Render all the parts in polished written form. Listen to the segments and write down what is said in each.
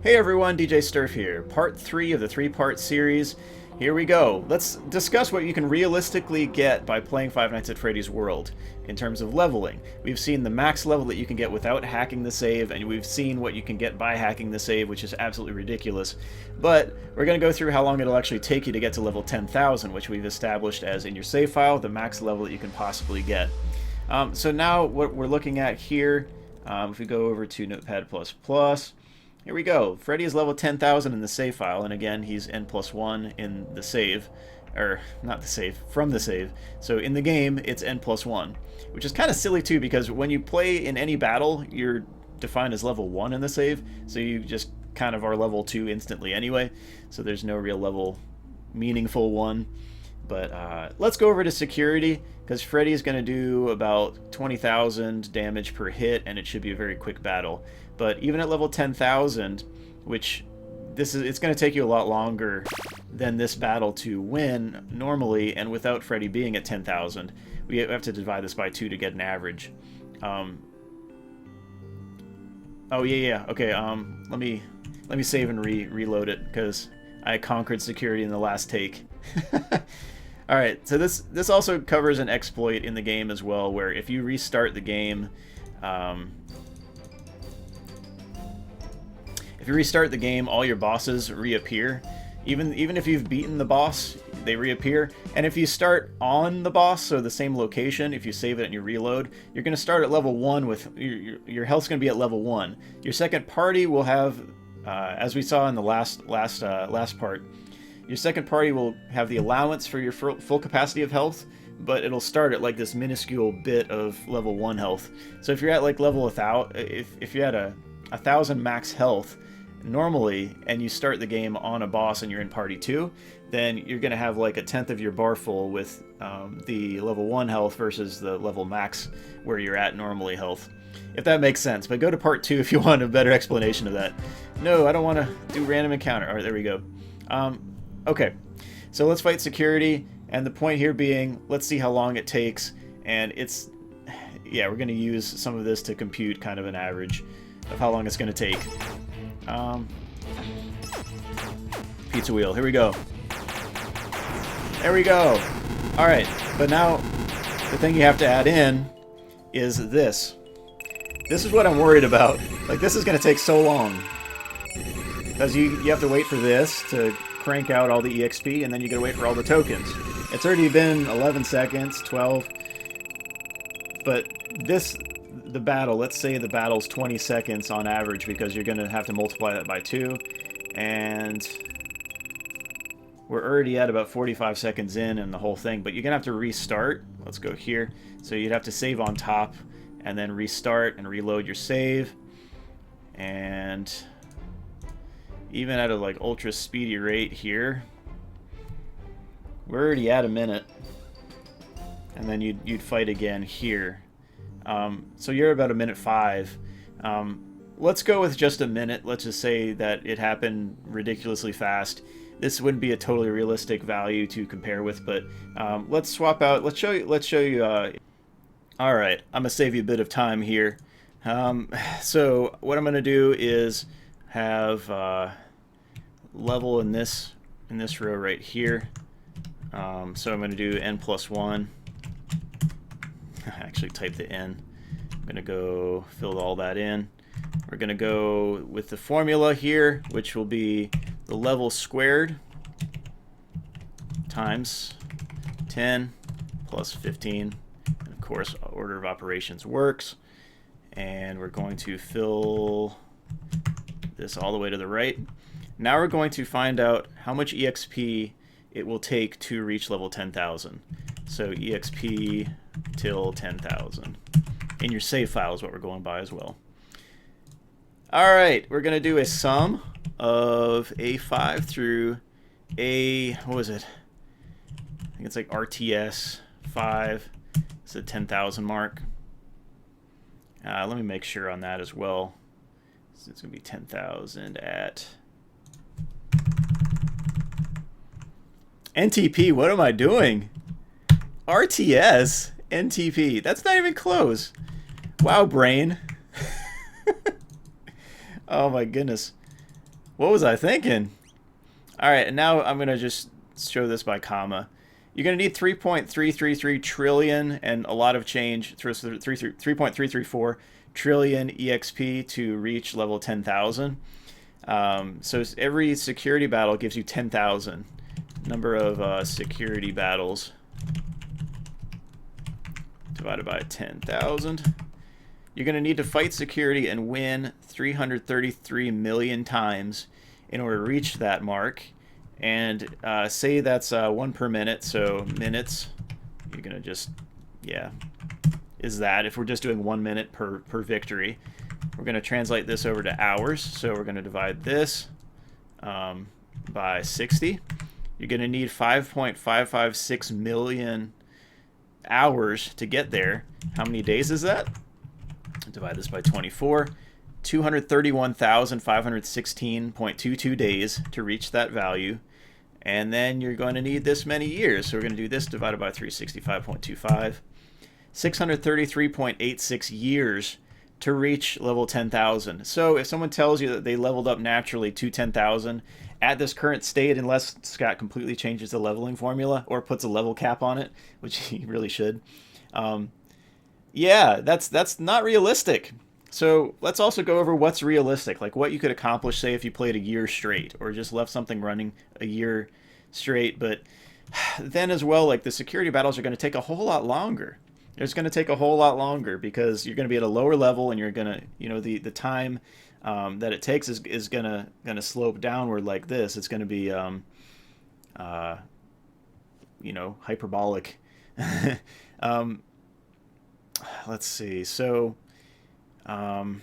Hey everyone, DJ Sterf here. Part 3 of the 3-part series. Here we go. Let's discuss what you can realistically get by playing Five Nights at Freddy's World in terms of leveling. We've seen the max level that you can get without hacking the save, and we've seen what you can get by hacking the save, which is absolutely ridiculous. But we're going to go through how long it'll actually take you to get to level 10,000, which we've established as, in your save file, the max level that you can possibly get. So now what we're looking at here, if we go over to Notepad++, here we go. Freddy is level 10,000 in the save file, and again, he's n+1 in the save. Or, not the save, from the save. So in the game, it's n+1. Which is kind of silly too, because when you play in any battle, you're defined as level 1 in the save. So you just kind of are level 2 instantly anyway. So there's no real level meaningful 1. But let's go over to security, because Freddy is going to do about 20,000 damage per hit, and it should be a very quick battle. But even at level 10,000, which it's going to take you a lot longer than this battle to win normally, and without Freddy being at 10,000, we have to divide this by 2 to get an average. Oh yeah. Okay. Let me save and reload it, because I conquered security in the last take. All right. So this also covers an exploit in the game as well, where if you restart the game. If you restart the game, all your bosses reappear. Even if you've beaten the boss, they reappear. And if you start on the boss, so the same location, if you save it and you reload, you're going to start at level 1 with... Your health's going to be at level 1. Your second party will have, as we saw in the last part, your second party will have the allowance for your full capacity of health, but it'll start at like this minuscule bit of level 1 health. So if you're at like level 1,000, if you're at a 1,000 max health normally, and you start the game on a boss and you're in party 2, then you're going to have like 1/10 of your bar full with the level 1 health versus the level max where you're at normally health. If that makes sense. But go to part 2 if you want a better explanation of that. No, I don't want to do random encounter. Alright, there we go. Okay, so let's fight security, and the point here being, let's see how long it takes, and yeah, we're going to use some of this to compute kind of an average of how long it's going to take. Pizza wheel, here we go. There we go. Alright, but now the thing you have to add in is this. This is what I'm worried about. Like, this is going to take so long. Because you have to wait for this to crank out all the EXP, and then you gotta wait for all the tokens. It's already been 11 seconds, 12. But the battle, let's say the battle's 20 seconds on average, because you're gonna have to multiply that by 2. And we're already at about 45 seconds in the whole thing, but you're gonna have to restart. Let's go here. So you'd have to save on top, and then restart and reload your save. And even at a like ultra speedy rate here, we're already at a minute, and then you'd fight again here. So you're about 1:05. Let's go with just a minute. Let's just say that it happened ridiculously fast. This wouldn't be a totally realistic value to compare with, but let's swap out. Let's show you. All right, I'm gonna save you a bit of time here. So what I'm gonna do is have level in this row right here. So I'm going to do n+1. I actually typed the n. I'm going to go fill all that in. We're going to go with the formula here, which will be the level squared times 10 plus 15. And of course, order of operations works. And we're going to fill this all the way to the right. Now we're going to find out how much EXP it will take to reach level 10,000. So EXP till 10,000. In your save file is what we're going by as well. Alright, we're going to do a sum of A5 through what was it? I think it's like RTS 5. It's the 10,000 mark. Let me make sure on that as well. So it's going to be 10,000 at... NTP, what am I doing? RTS? NTP. That's not even close. Wow, brain. Oh my goodness. What was I thinking? All right, and now I'm going to just show this by comma. You're going to need 3.333 trillion and a lot of change, 3.334 trillion EXP to reach level 10,000. So every security battle gives you 10,000. Number of security battles divided by 10,000. You're going to need to fight security and win 333 million times in order to reach that mark. And say that's 1 per minute, so minutes, you're going to just, yeah, is that. If we're just doing 1 minute per victory, we're going to translate this over to hours. So we're going to divide this by 60. You're going to need 5.556 million hours to get there. How many days is that? Divide this by 24. 231,516.22 days to reach that value. And then you're going to need this many years. So we're going to do this divided by 365.25. 633.86 years to reach level 10,000. So if someone tells you that they leveled up naturally to 10,000 at this current state, unless Scott completely changes the leveling formula or puts a level cap on it, which he really should, yeah, that's not realistic. So let's also go over what's realistic, like what you could accomplish, say, if you played a year straight or just left something running a year straight. But then as well, like the security battles are going to take a whole lot longer. It's going to take a whole lot longer because you're going to be at a lower level, and you're going to, you know, the time that it takes is going to slope downward like this. It's going to be, you know, hyperbolic. Let's see. So, what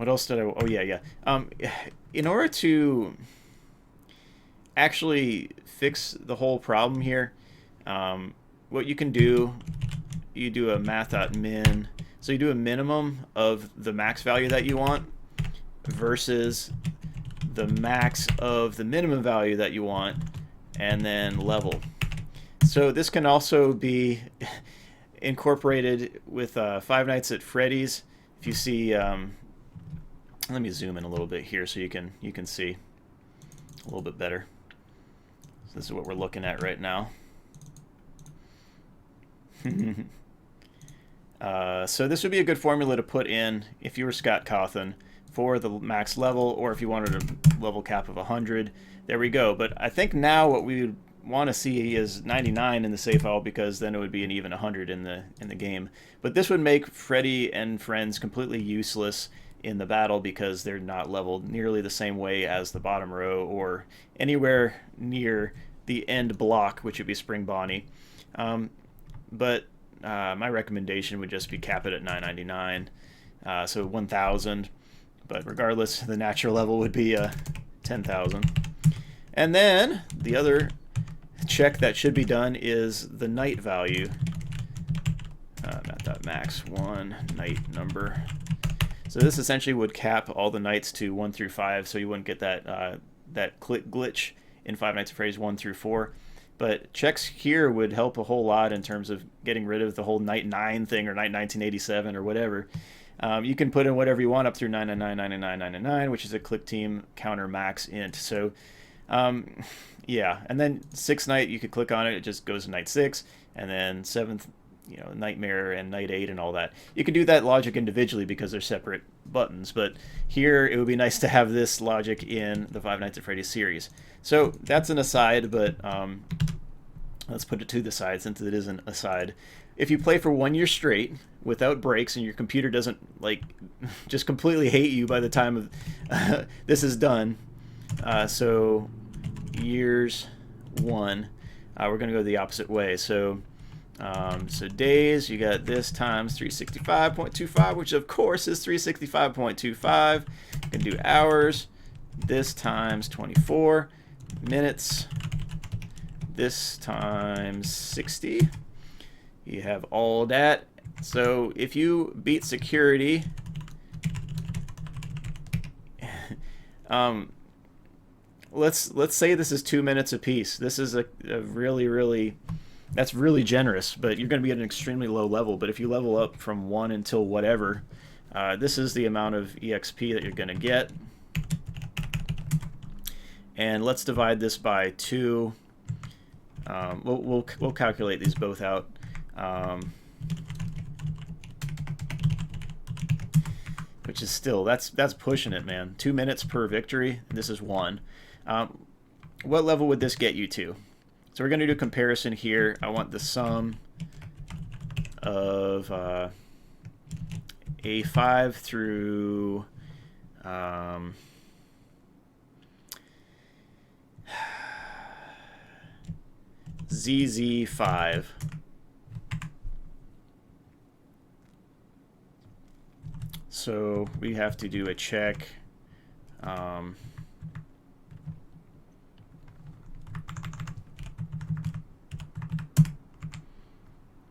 else did I? Oh yeah. In order to actually fix the whole problem here, what you can do, you do a math.min. So you do a minimum of the max value that you want versus the max of the minimum value that you want, and then level. So this can also be incorporated with Five Nights at Freddy's. If you see, let me zoom in a little bit here so you can see a little bit better. So this is what we're looking at right now. So this would be a good formula to put in if you were Scott Cawthon for the max level, or if you wanted a level cap of 100. There we go. But I think now what we would want to see is 99 in the save file, because then it would be an even 100 in the game. But this would make Freddy and friends completely useless in the battle because they're not leveled nearly the same way as the bottom row or anywhere near the end block, which would be Spring Bonnie. But my recommendation would just be cap it at 999, so 1,000. But regardless, the natural level would be 10,000. And then the other check that should be done is the night value. Max1 night number. So this essentially would cap all the nights to 1 through 5, so you wouldn't get that click glitch in Five Nights at Freddy's 1 through 4. But checks here would help a whole lot in terms of getting rid of the whole night 9 thing, or night 1987 or whatever. You can put in whatever you want up through 9999999, which is a ClickTeam counter max int. So yeah, and then 6th night, you could click on it, it just goes to night 6, and then 7th, you know, Nightmare and night 8 and all that. You can do that logic individually because they're separate buttons, but here it would be nice to have this logic in the Five Nights at Freddy's series. So that's an aside, but let's put it to the side since it is an aside. If you play for 1 year straight without breaks and your computer doesn't like just completely hate you by the time of this is done, so years 1, we're going to go the opposite way. So days, you got this times 365.25, which of course is 365.25. You can do hours, this times 24. Minutes, this times 60. You have all that. So if you beat security, let's say this is 2 minutes apiece. This is a really that's really generous, but you're going to be at an extremely low level. But if you level up from 1 until whatever, this is the amount of EXP that you're going to get. And let's divide this by 2. We'll calculate these both out. Which is still, that's pushing it, man. 2 minutes per victory. This is 1. What level would this get you to? So we're going to do a comparison here. I want the sum of A5 through ZZ5. So we have to do a check.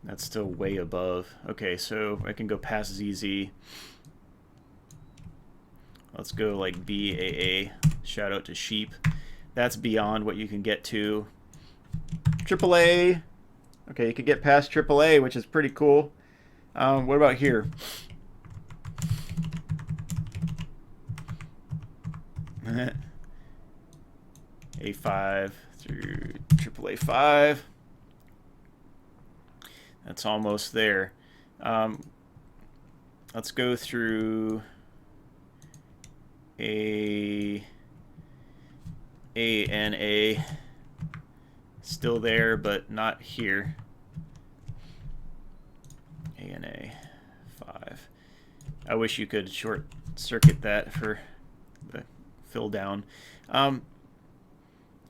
That's still way above. Okay, so I can go past ZZ. Let's go like BAA. Shout out to Sheep. That's beyond what you can get to. AAA. Okay, you could get past AAA, which is pretty cool. What about here? A5 through AAA5. That's almost there. Let's go through ANA. Still there, but not here. ANA 5. I wish you could short circuit that for the fill down.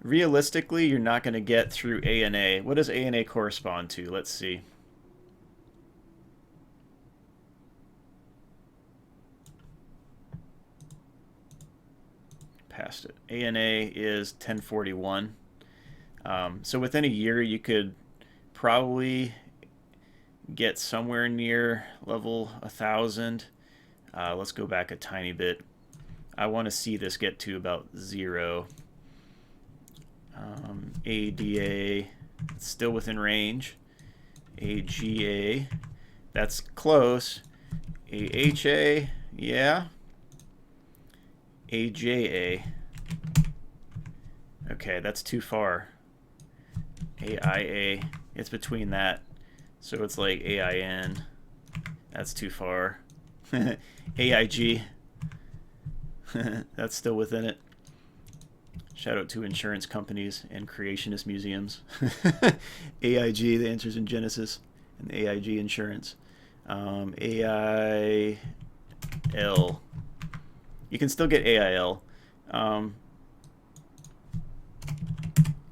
Realistically, you're not going to get through ANA. What does ANA correspond to? Let's see. Past it. ANA is 1041. So within a year, you could probably get somewhere near level 1,000. Let's go back a tiny bit. I want to see this get to about 0. ADA, it's still within range. AGA, that's close. AHA, yeah. AJA, okay, that's too far. AIA, it's between that. So it's like AIN, that's too far. AIG, that's still within it. Shout out to insurance companies and creationist museums. AIG, the Answers in Genesis, and AIG Insurance. AIL. You can still get AIL.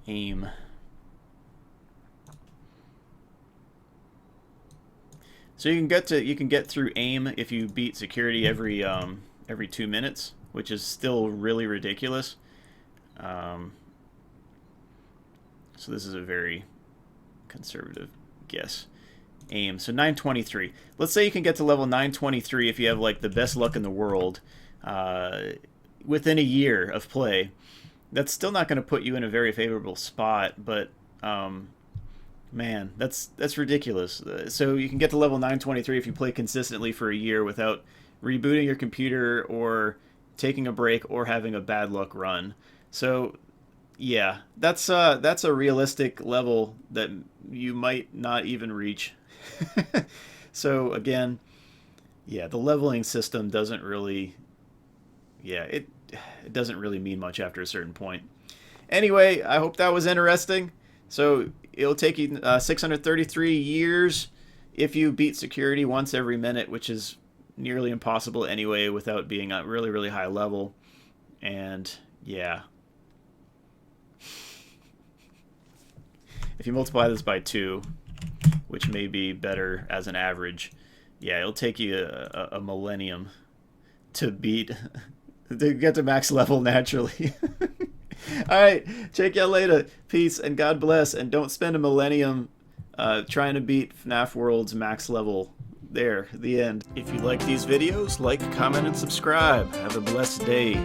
AIM. So you can get through AIM if you beat security every 2 minutes, which is still really ridiculous. So this is a very conservative guess. AIM. So 923. Let's say you can get to level 923 if you have like the best luck in the world within a year of play. That's still not going to put you in a very favorable spot, but man, that's ridiculous. So you can get to level 923 if you play consistently for a year without rebooting your computer or taking a break or having a bad luck run. So yeah, that's a realistic level that you might not even reach. So again, yeah, the leveling system doesn't really, yeah, it doesn't really mean much after a certain point. Anyway, I hope that was interesting. So it'll take you 633 years if you beat security once every minute, which is nearly impossible anyway without being at really, really high level. And yeah, if you multiply this by 2, which may be better as an average, yeah, it'll take you a millennium to beat, to get to max level naturally. All right, check y'all later. Peace and God bless, and don't spend a millennium trying to beat FNAF World's max level. There, the end. If you like these videos, like, comment, and subscribe. Have a blessed day.